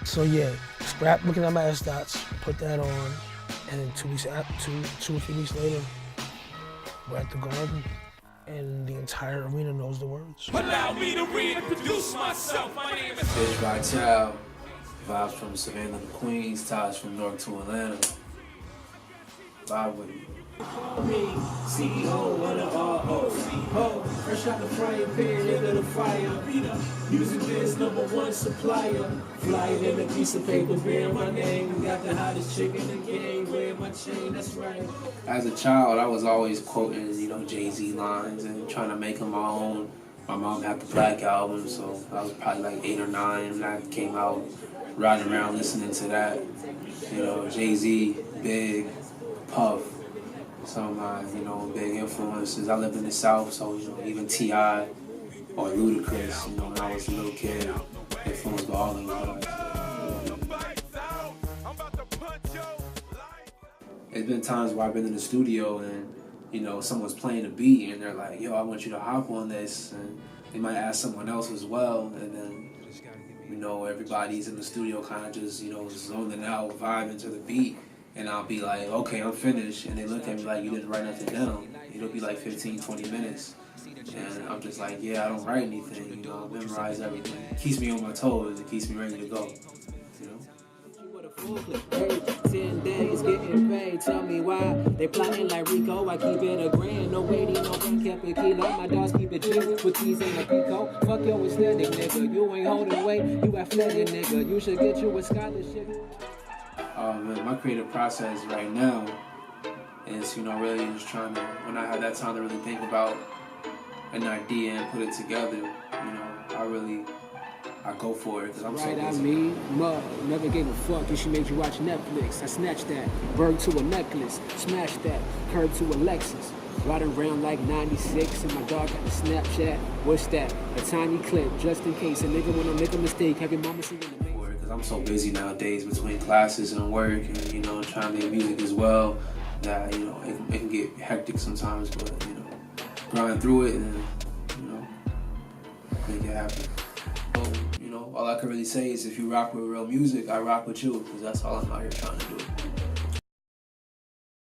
So yeah, scrap looking at my stats, put that on, and then 2 or 3 weeks later, we're at the Garden, and the entire arena knows the words. Allow me to reintroduce myself. My name is Fish Vital, vibes from Savannah to Queens, ties from North to Atlanta. Vibe with me. CEO of the RO, fresh out the frying pan, into the fire. Music biz #1 supplier. Flying in a piece of paper, bearing my name. We got the hottest chick in the game, wearing my chain, that's right. As a child, I was always quoting, Jay-Z lines and trying to make them my own. My mom had the Black album, so I was probably like 8 or 9 when that came out, riding around listening to that. Jay-Z, Big, Puff, some of my, big influences. I lived in the South, so, even T.I. or Ludacris, when I was a little kid, influenced by all of them guys. There's been times where I've been in the studio and, someone's playing a beat and they're like, yo, I want you to hop on this. And they might ask someone else as well. And then, everybody's in the studio kind of just, zoning out, vibing to the beat. And I'll be like, okay, I'm finished. And they look at me like, you didn't write nothing down. It'll be like 15, 20 minutes. And I'm just like, yeah, I don't write anything. I memorize everything. It keeps me on my toes. It keeps me ready to go. 10 days getting paid, tell me why they plotting like Rico. I keep it a grand, no waiting, no one kept a kilo. My dogs keep it chill, with these ain't a pico. Fuck your aesthetic, nigga, you ain't holding weight, you athletic, nigga. You should get you a scholarship. Man, my creative process right now is, really just trying to, when I have that time to really think about an idea and put it together, I go for it because I'm so busy. Mug, never gave a fuck if she made you watch Netflix. I snatched that, Berg to a necklace, smash that, curb to a Lexus. Riding around like 96 and my dog got the Snapchat. What's that? A tiny clip, just in case a nigga wanna make a mistake. Have your mama see in the maze. Because I'm so busy nowadays between classes and work and, trying to make music as well that, it can get hectic sometimes, but, grind through it and, make it happen. All I can really say is if you rock with real music, I rock with you, because that's all I'm out here trying to do.